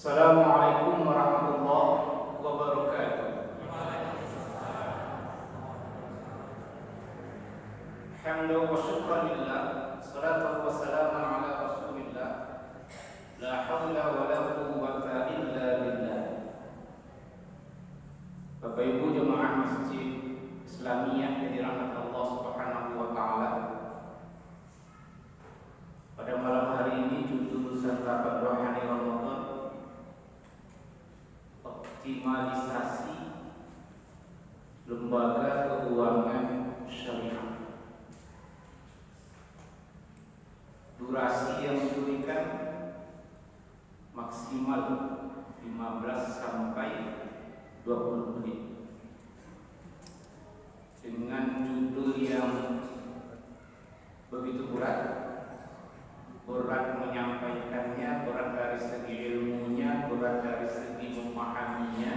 Assalamualaikum warahmatullahi wabarakatuh. Hamdan wa syukran lillah, salatu wa salamun ala rasulillah, la hawla wa la quwwata illa billah. Bapak Ibu jemaah Masjid Islamiyah yang dirahmati Allah Subhanahu wa taala. Pada malam hari ini judul serta rohani Ramadan, optimalisasi lembaga keuangan syariah. Durasi yang diberikan maksimal 15 sampai 20 menit dengan judul yang begitu berat menyampaikannya, berat dari segi ilmunya, berat dari segi memahaminya,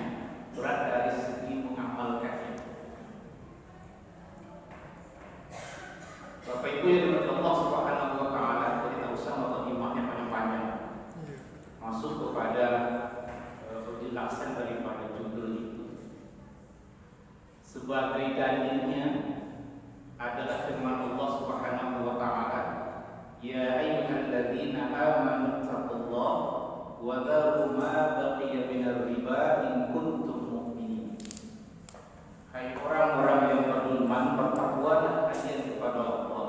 berat dari segi mengamalkannya. Bapak Ibu yang dirahmati Allah Subhanahu wa taala, tidak usah mengimamnya panjang-panjang. Masuk kepada penjelasan daripada judul itu. Sebagai dalilnya adalah firman Allah Subhanahu wa taala, ya ayyuhalladzina amanu taqullaha wa dharu ma baqiya minar riba in kuntum mu'minin. Hai orang-orang yang beriman, bertakwalah kalian kepada Allah,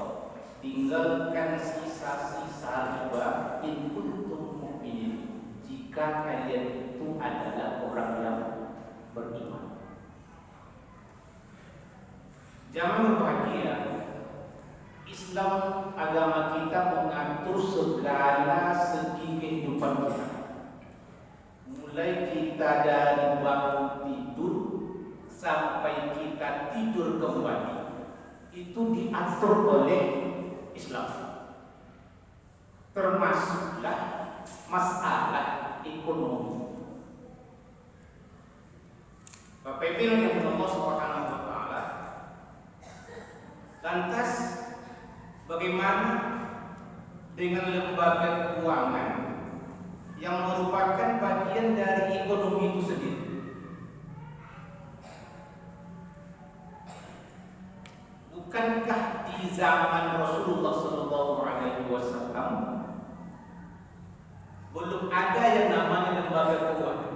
tinggalkan sisa-sisa riba in kuntum mu'minin, jika kalian itu adalah orang yang beriman. Jangan berbahagia, Islam agama kita mengatur segala segi kehidupan kita. Mulai kita dari bangun tidur sampai kita tidur kembali, itu diatur oleh Islam. Termasuklah masalah ekonomi. Bapak Ibu yang Allah Subhanahu wa taala, lantas bagaimana dengan lembaga keuangan yang merupakan bagian dari ekonomi itu sendiri? Bukankah di zaman Rasulullah SAW belum ada yang namanya lembaga keuangan?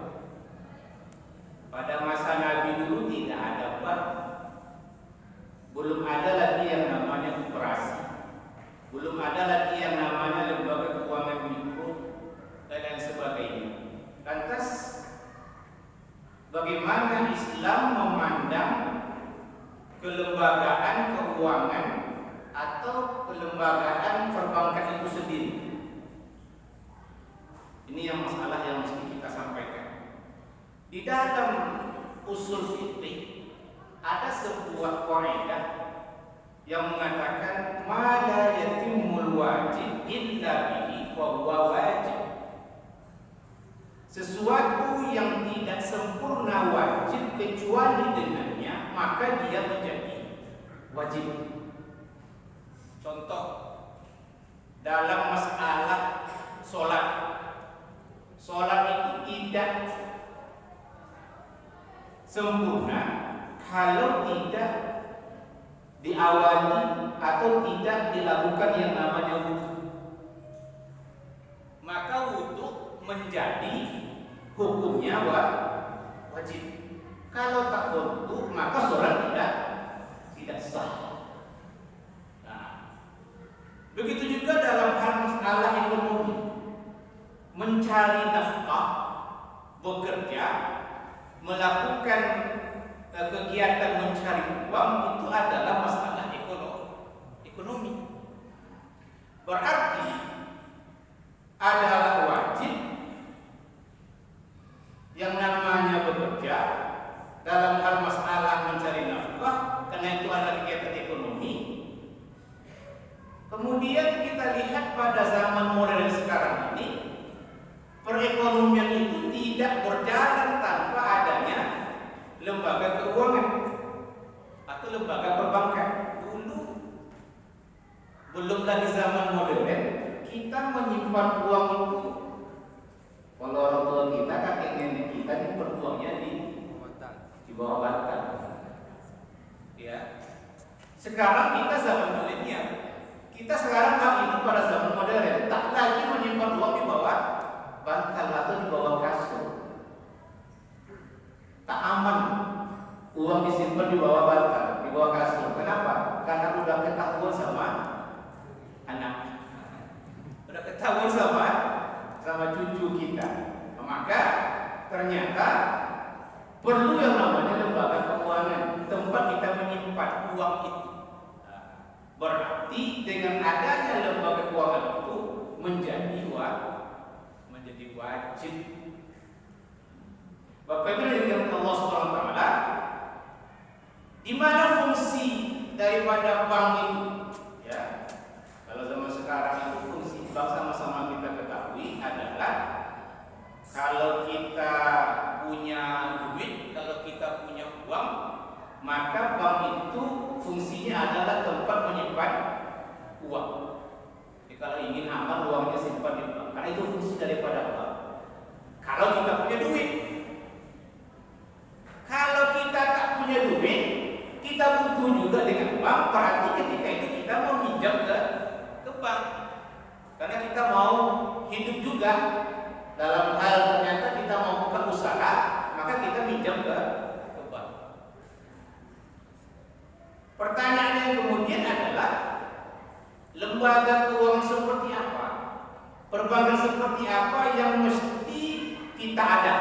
Pada masa Nabi dulu tidak ada bank, belum ada lagi yang namanya koperasi, belum ada lagi yang namanya lembaga keuangan mikro dan lain sebagainya. Lantas bagaimana Islam memandang kelembagaan keuangan atau kelembagaan perbankan itu sendiri? Ini yang masalah yang mesti kita sampaikan. Di dalam usul fikih ada sebuah kaidah yang mengatakan ma la yatimul wajib illa bihi fa huwa wajib. Sesuatu yang tidak sempurna wajib kecuali dengannya, maka dia menjadi wajib. Contoh dalam masalah sholat. Sholat itu tidak sempurna kalau tidak diawali atau tidak dilakukan yang namanya wudu. Maka wudu menjadi hukumnya wajib. Kalau tak wudu maka sholat tidak sah. Nah, begitu juga dalam hal masalah ekonomi, mencari nafkah, bekerja, melakukan kegiatan mencari uang, itu adalah masalah ekonomi. Berarti adalah wajib yang namanya bekerja dalam hal masalah mencari nafkah, karena itu adalah kegiatan ekonomi. Kemudian kita lihat pada zaman modern sekarang ini, perekonomian itu tidak berjalan tanpa adanya lembaga keuangan atau lembaga perbankan. Dulu belum lagi zaman modern, kita menyimpan uang itu, kalau orang tua kita bawah bantal. Ya. Sekarang kita zaman milenial. Kita sekarang hidup pada zaman modern, tak lagi menyimpan uang di bawah bantal atau di bawah kasur. Tak aman uang disimpan di bawah bantal, di bawah kasur. Kenapa? Karena udah ketahuan sama anak, udah ketahuan sama cucu kita. Maka ternyata perlu yang namanya lembaga keuangan, tempat kita menyimpan uang itu. Berarti dengan adanya lembaga keuangan itu menjadi wajib. Bapak Ibu yang Allah Subhanahu wa taala, di mana fungsi daripada bank itu? Ya. Kalau zaman sekarang itu fungsi bank sama-sama kita ketahui adalah kalau kita punya duit, kalau kita punya uang, maka bank itu fungsinya adalah tempat menyimpan uang. Jadi kalau ingin aman uangnya simpan di bank, karena itu fungsi daripada bank. Kalau kita punya duit, kalau kita tak punya duit, kita butuh juga dengan bank. Berarti ketika itu kita mau pinjam ke bank, karena kita mau hidup juga. Dalam hal ternyata kita mau buka usaha, maka kita pinjam ke bank. Pertanyaannya kemudian adalah lembaga keuangan seperti apa? Perbankan seperti apa yang mesti kita ada?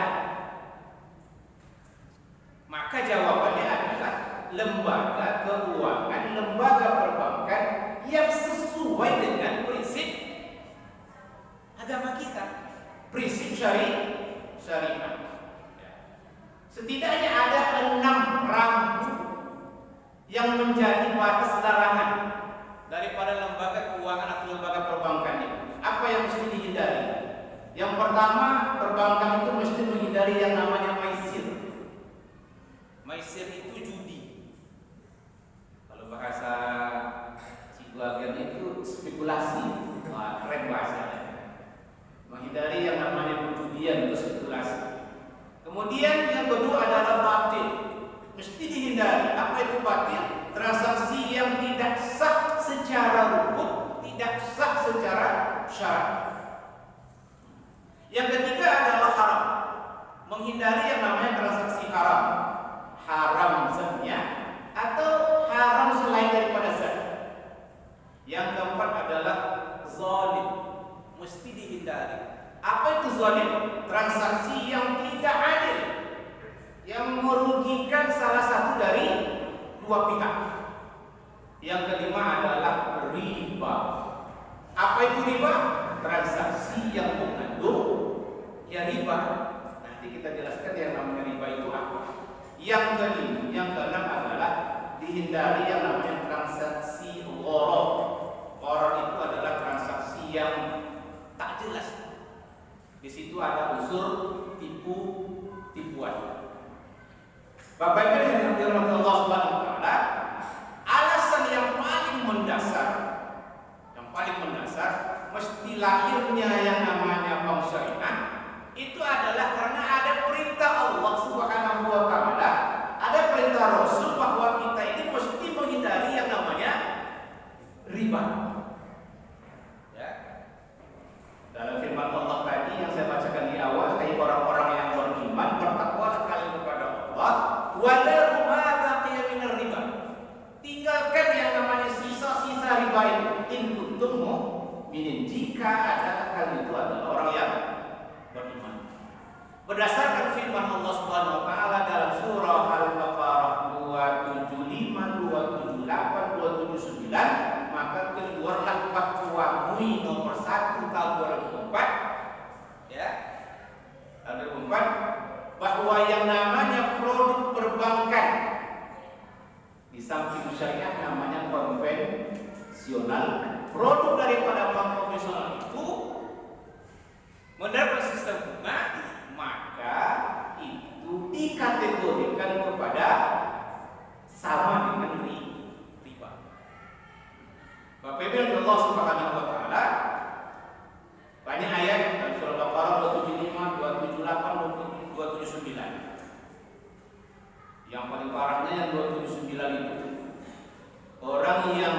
Maka jawabannya adalah lembaga keuangan, lembaga perbankan yang sesuai dengan prinsip agama kita, prinsip syariah. Setidaknya ada 6 rambu yang menjadi batas larangan daripada lembaga keuangan atau lembaga perbankan ini. Apa yang mesti dihindari? Yang pertama, perbankan itu mesti menghindari yang namanya maisir. Maisir itu judi. Kalau bahasa psikologi itu spekulasi. Wah, keren bahasanya. Menghindari yang namanya perjudian itu spekulasi. Kemudian yang kedua adalah batil. Mesti dihindari. Apa itu batil? Transaksi yang tidak sah secara hukum, tidak sah secara syar'i. Yang ketiga adalah haram. Menghindari yang namanya transaksi haram. Haram zatnya atau haram selain daripada zat. Yang keempat adalah zalim. Mesti dihindari. Apa itu zalim? Transaksi yang tidak adil, yang merugikan salah satu dari dua pihak. Yang kelima adalah riba. Apa itu riba? Transaksi yang mengandung riba. Nanti kita jelaskan yang namanya riba itu apa. Yang kelima, yang keenam adalah dihindari yang namanya transaksi gharar. Gharar itu adalah transaksi yang tak jelas. Di situ ada unsur tipuan. Bapak Ibu yang dirahmati Allah Subhanahu wa taala, alasan yang paling mendasar mesti lahirnya yang namanya bank syariah itu adalah karena ada perintah Allah Subhanahu wa taala, ada perintah Rasul bahwa kita ini mesti menghindari yang namanya riba. Ya. Dalam firman Allah tadi yang saya bacakan di awal, hai orang-orang yang beriman, bertakwalah kalian kepada Allah, wadaru ma baqiya minar riba. Tinggalkan yang namanya sisa-sisa riba itu. In kuntum mu'minin, jika ada kalian itu adalah orang yang beriman. Berdasarkan firman Allah Subhanahu wa taala dalam surah Al-Baqarah 275, 278, 279, maka keluarlah fatwa MUI nomor 1 tahun 2004, ya, tahun 2004, bahwa yang namanya produk perbankan di samping syariah namanya konvensional, produk daripada bank konvensional itu menerapkan sistem bunga, maka itu dikategorikan kepada sama dengan riba. Bapak Ibu yang Allah Subhanahu wa taala, banyak ayat dalam surah Al-Baqarah 275, 278, 279 parahnya yang 29 itu. Orang yang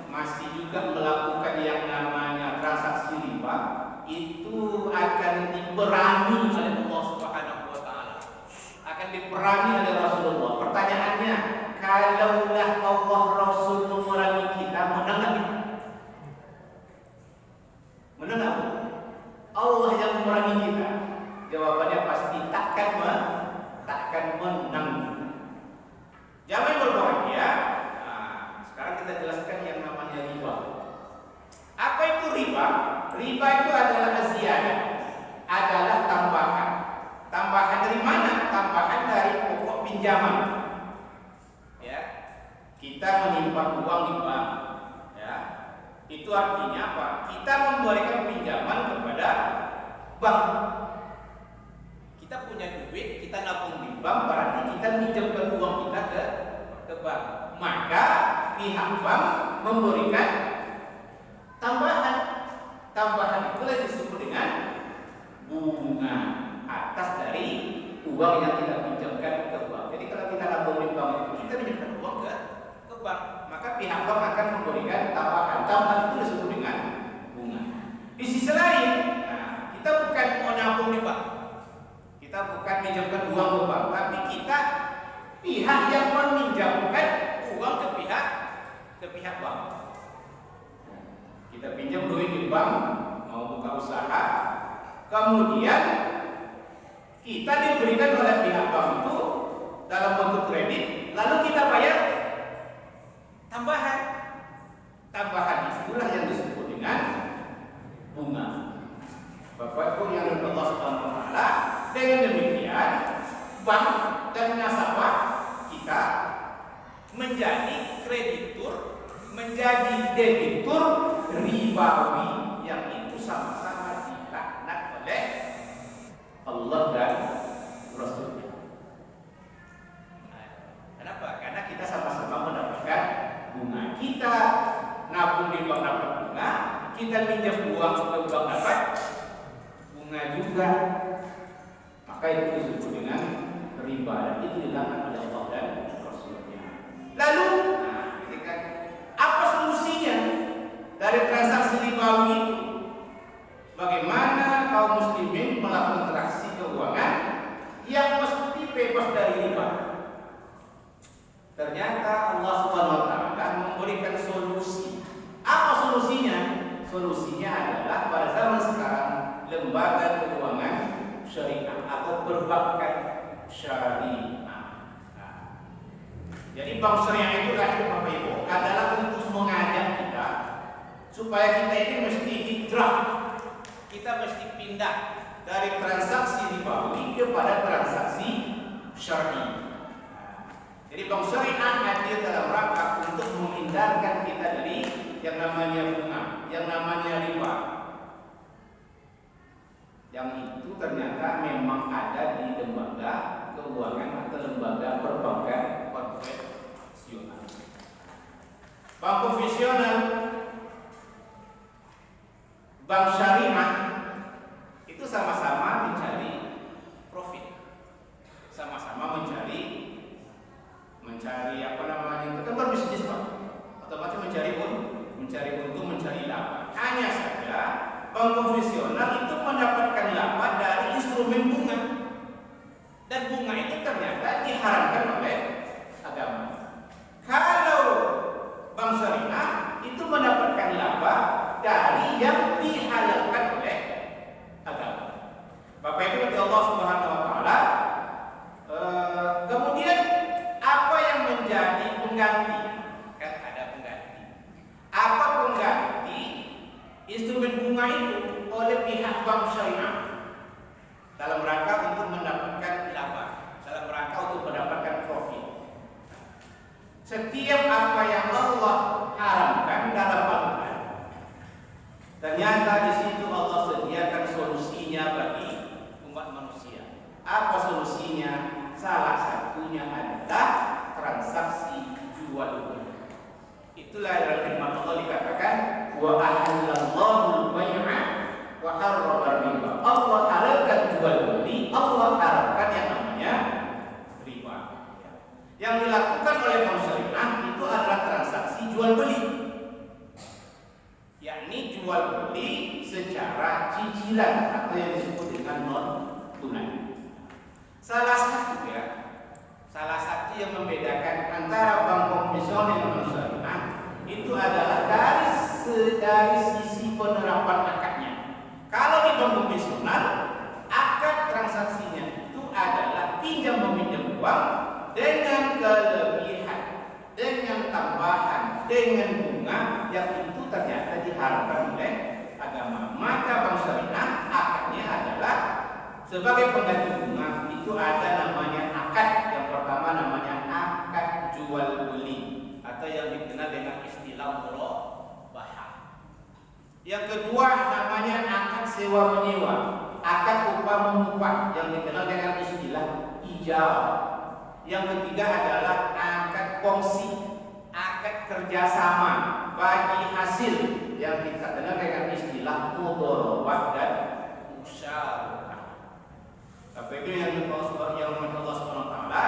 masih juga melakukan yang namanya transaksi riba itu akan diperangi oleh Allah Subhanahu wa taala. Akan diperangi oleh Rasulullah. Pertanyaannya, kalaulah Allah Rasul memerangi kita, menang enggak kita? Menang enggak? Allah yang memerangi kita. Jawabannya pasti takkan menang. Jangan berbahagia. Sekarang kita jelaskan yang namanya riba. Apa itu riba? Riba itu adalah ziyadah, adalah tambahan. Tambahan dari mana? Tambahan dari pokok pinjaman. Ya, kita menyimpan uang di bank. Ya, itu artinya apa? Kita memberikan pinjaman kepada bank. Kita punya duit, kita nabung di bank, berarti kita minjamkan uang kita ke bank. Maka pihak bank memberikan tambahan. Tambahan itulah disebut dengan bunga atas dari uang yang kita pinjamkan ke bank. Jadi kalau kita nabung di bank itu kita pinjamkan uang ke bank, maka pihak bank akan memberikan tambahan. Tambahan itu disebut dengan bunga. Di sisi lain, kita bukan mau nabung di bank, kita bukan pinjamkan uang ke bank, tapi kita pihak yang meminjamkan uang ke pihak bank. Kita pinjam duit di bank, mau buka usaha, kemudian kita diberikan oleh pihak bank itu dalam bentuk kredit, lalu kita bayar tambahan. Tambahan itulah yang disebut dengan bunga. Bapak Ibu yang dirahmati Allah Subhanahu wa taala, dengan demikian bank dan nasabah kita menjadi kreditur, menjadi debitur ribawi yang itu sama-sama dilaknat oleh Allah dan Rasulnya. Kenapa? Karena kita sama-sama mendapatkan bunga. Kita nabung di bank dapat bunga, kita pinjam uang ke bank dapat bunga juga. Maka itu disebut dengan riba, dan itu dilaknat oleh Allah dan Rasulnya. Lalu, ini kan apa solusinya dari transaksi ribawi itu? Bagaimana kaum muslimin melakukan transaksi keuangan yang mesti bebas dari riba? Ternyata Allah Subhanahu wa taala memberikan solusi. Apa solusinya? Solusinya adalah pada zaman sekarang lembaga keuangan syariah atau perbankan syariah. Jadi bank syariah itu lahir Bapak Ibu adalah untuk mengajak kita supaya kita ini mesti hijrah. Kita mesti pindah dari transaksi ribawi kepada transaksi syar'i. Jadi bank syariah hadir dalam rangka untuk menghindarkan kita dari yang namanya bunga, yang namanya riba. Yang itu ternyata memang ada di lembaga keuangan atau lembaga perbankan konvensional. Bank konvensional, bank syariah itu sama-sama mencari profit, sama-sama mencari apa namanya, itu kan berbisnis Pak, otomatis mencari untung, mencari laba. Hanya saja bank konvensional itu mendapatkan laba dari instrumen bunga, dan bunga itu ternyata diharamkan oleh agama. Kalau bank syariah itu mendapatkan laba dari yang dihalalkan oleh agama. Bapak Ibu dari Allah Subhanahu wa taala, kemudian apa yang menjadi pengganti? Kan ada pengganti. Apa pengganti instrumen bunga itu oleh pihak bank syariah dalam rangka untuk mendapatkan laba, dalam rangka untuk mendapatkan profit? Setiap apa yang Allah haramkan dalam Al-Quran, ternyata di situ Allah sediakan solusinya bagi umat manusia. Apa solusinya? Salah satunya adalah transaksi jual beli. Itulah dalam firman Allah dikatakan, wa ahallallahu al-bai'a wa harrama riba. Allah halalkan jual beli, Allah haramkan yang namanya riba. Yang dilakukan oleh bank syariah itu adalah transaksi jual beli, yakni jual beli secara cicilan atau yang disebut dengan non tunai. Salah satu yang membedakan antara bank konvensional dengan bank syariah itu adalah dari sisi penerapan akadnya. Kalau di bank konvensional, akad transaksinya itu adalah pinjam meminjam uang dengan kelebihan, dengan tambahan, dengan bunga yang itu ternyata diharapkan oleh agama. Maka bank syariah akadnya adalah sebagai pengganti bunga. Itu ada namanya akad. Yang pertama namanya akad jual beli atau yang dikenal dengan istilah murabahah. Yang kedua namanya akad sewa menyewa, akad upah mengupah yang dikenal dengan istilah ijarah. Yang ketiga adalah akad kongsi, akad kerjasama bagi hasil yang kita kenal dengan istilah mudharabah dan musyawarah. Tapi itu yang Allah Subhanahu wa taala.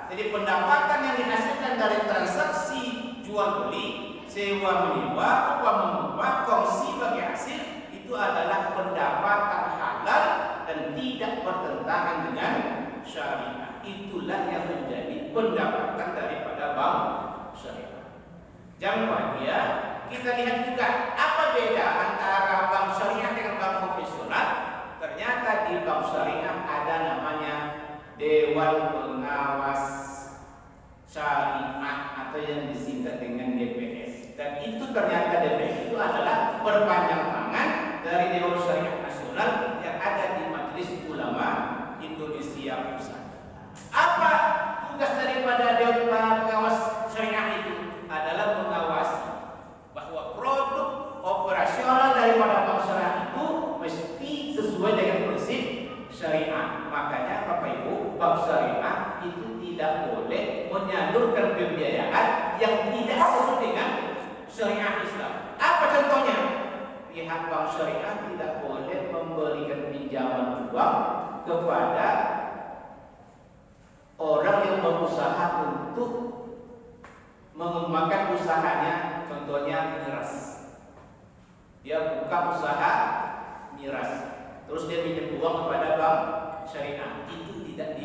Jadi pendapatan yang dihasilkan dari transaksi jual beli, sewa menyewa, upah mengupah, kongsi bagi hasil itu adalah pendapatan halal dan tidak bertentangan dengan syariah. Itulah yang menjadi pendapatan daripada bank syariah. Jangan bahagia, kita lihat juga apa beda antara bank syariah dengan bank konvensional. Ternyata di bank syariah ada namanya Dewan Pengawas Syariah atau yang disingkat dengan DPS. Dan itu ternyata DPS itu adalah perpanjang tangan dari Dewan Syariah Nasional yang ada di Majelis Ulama Indonesia Pusat. Apa tugas daripada Dewan Pengawas Syariah itu? Adalah mengawasi bahwa produk operasional daripada bank syariah itu mesti sesuai dengan prinsip syariah. Makanya Bapak Ibu, bank syariah itu tidak boleh menyalurkan pembiayaan yang tidak sesuai dengan syariah Islam. Apa contohnya? Pihak bank syariah tidak boleh memberikan pinjaman uang kepada orang yang berusaha untuk mengembangkan usahanya, contohnya miras. Dia buka usaha miras, terus dia pinjam uang kepada bank syariah, itu tidak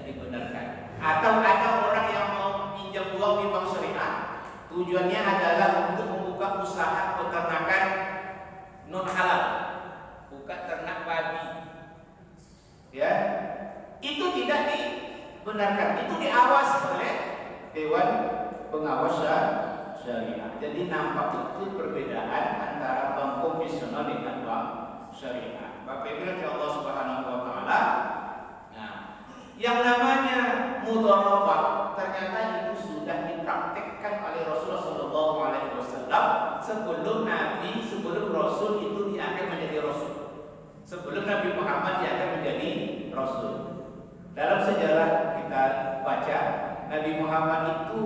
dibenarkan. Atau ada orang yang mau pinjam uang di bank syariah, tujuannya adalah untuk membuka usaha peternakan non halal, buka ternak babi, ya, itu tidak dibenarkan. Itu diawasi oleh Dewan Pengawas Syariah. Jadi nampak itu perbedaan antara bank konvensional dengan bank syariah. Bapak Ibu Allah Subhanahu wa taala. Nah, yang namanya mudharabah ternyata itu sudah dipraktikkan oleh Rasulullah sallallahu alaihi wasallam sebelum Rasul itu diangkat menjadi Rasul. Sebelum Nabi Muhammad diangkat menjadi Rasul. Dalam sejarah kita baca, Nabi Muhammad itu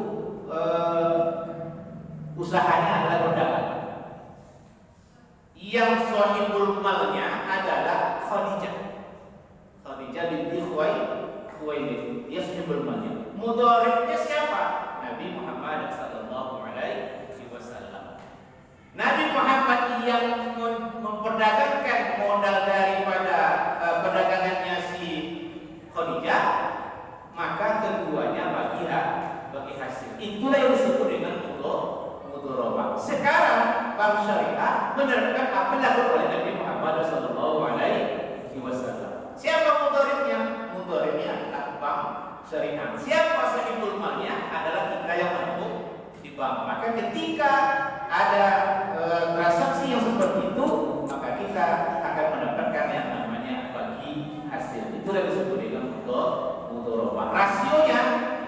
usahanya adalah perdagangan. Yang sahibul malnya adalah Khadijah binti Khuwailid. Dia sahibul malnya. Mudharibnya siapa? Nabi Muhammad sallallahu alaihi wasallam. Nabi Muhammad yang memperdagangkan modal daripada perdagangannya si Khadijah, maka keduanya bagi hasil. Itulah yang disebut dengan mudharabah. Sekarang bank syariah menerapkan apa yang dilakukan oleh Nabi Muhammad SAW. Siapa mudharibnya? Mudharibnya adalah bank syariah. Siapa sahibul malnya? Adalah kita yang menabung di bank. Maka ketika ada transaksi yang seperti itu, maka kita akan mendapatkan yang namanya bagi hasil. Itulah disebut dengan mudharabah. Rasionya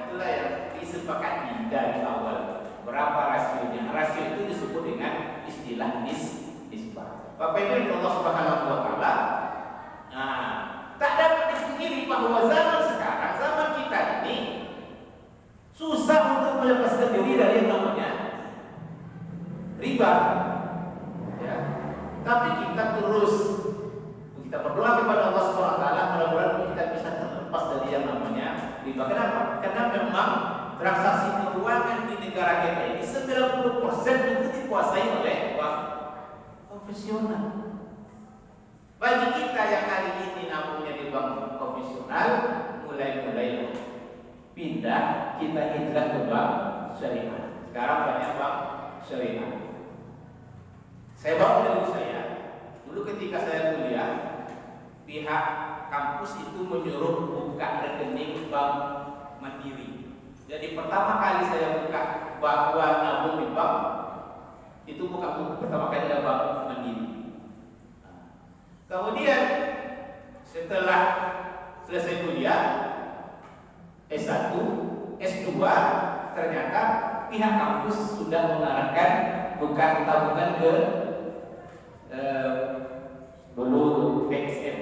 itulah yang disepakati dari awal. Berapa rasionya? Rasio itu disebut dengan istilah nisbah. Bapak Ibu Allah Subhanahu wa taala. Nah, tak dapat dipungkiri bahwa zaman sekarang, zaman kita ini susah untuk melepaskan diri dari yang namanya riba. Ya. Tapi kita berdoa kepada Allah Subhanahu wa taala, mudah-mudahan kita bisa terlepas dari yang namanya riba. Kenapa? Karena memang transaksi keuangan di negara kita ini 90% itu dikuasai oleh bank konvensional. Bagi kita yang hari ini nabungnya di bank konvensional, mulai pindah, kita hijrah ke bank syariah. Sekarang banyak bank syariah. Saya bawa dulu ketika saya kuliah, pihak kampus itu menyuruh buka rekening bank Mandiri. Jadi pertama kali saya buka bahwa nabung di bank itu pertama kali ada bank Mandiri. Kemudian setelah selesai kuliah S1, S2, ternyata pihak kampus sudah mengarahkan buka tabungan ke dulu BSM,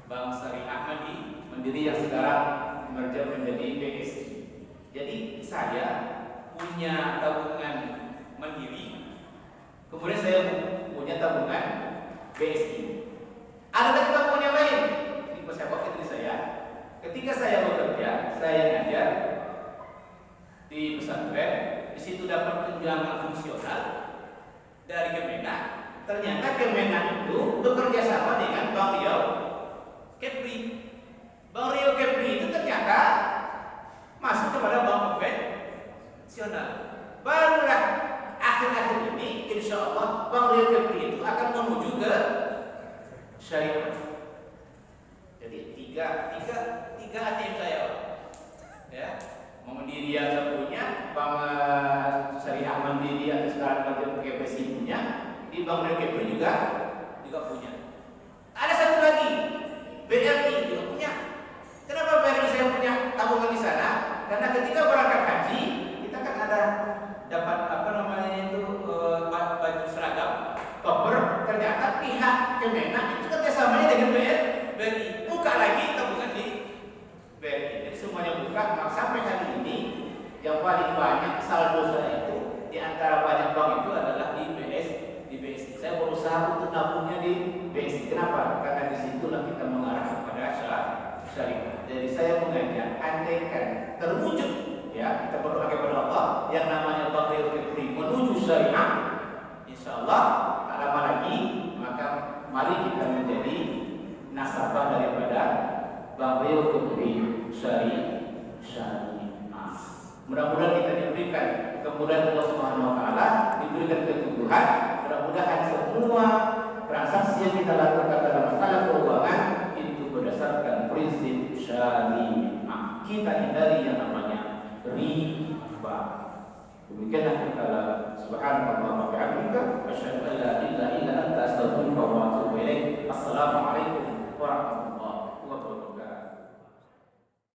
Bank Syariah Mandiri yang sekarang merger menjadi BSI. Jadi saya punya tabungan Mandiri, kemudian saya punya tabungan BSI. Ada lagi tabungan yang lain. Ini saya bawa ke saya. Ketika saya bekerja, saya ngajar di pesantren, di situ dapat tunjangan fungsional dari Kemenak. Ternyata Kemenak itu bekerja sama dengan Bank Riau Kepri. Bank Riau Kepri itu ternyata masuk kepada bank konvensional. Barulah akhir-akhir ini, insya Allah, Bank Riau Kepri itu akan menuju ke syariah. Jadi tiga ATM saya, ya. Mandiri yang punya, Bank Syariah Mandiri atau sekarang macam KBC punya, di Bank Riau juga punya. Ada satu lagi, BRI juga punya. Kenapa BRI saya punya tabungan di sana? Karena ketika berangkat haji, kita kan ada dapat baju seragam, koper. Ternyata pihak Kemenak itu kerjasamanya dengan BRI. Buka lagi tabungan di BRI. Jadi semuanya buka. Maka sampai hari ini yang paling banyak saldo saya itu di antara banyak bank itu adalah di BSI. Saya berusaha untuk nabungnya di BSI. Kenapa? Karena disitulah kita mengarah kepada syariah. Jadi saya mengajak, andaikan terwujud, ya, kita berdoa kepada Allah yang namanya Bank Riau Kepri menuju syariah, insya Allah tak lama lagi maka mari kita menjadi nasabah daripada Bank Riau Kepri syariah. Mudah-mudahan kita diberikan kemudahan Allah Subhanahu wa taala, diberikan keteguhan. Mudah-mudahan semua transaksi yang kita lakukan dalam masalah keuangan itu berdasarkan prinsip syariah. Kita hindari yang namanya riba. Demikianlah kita subhanallah wa bihamdika asyhadu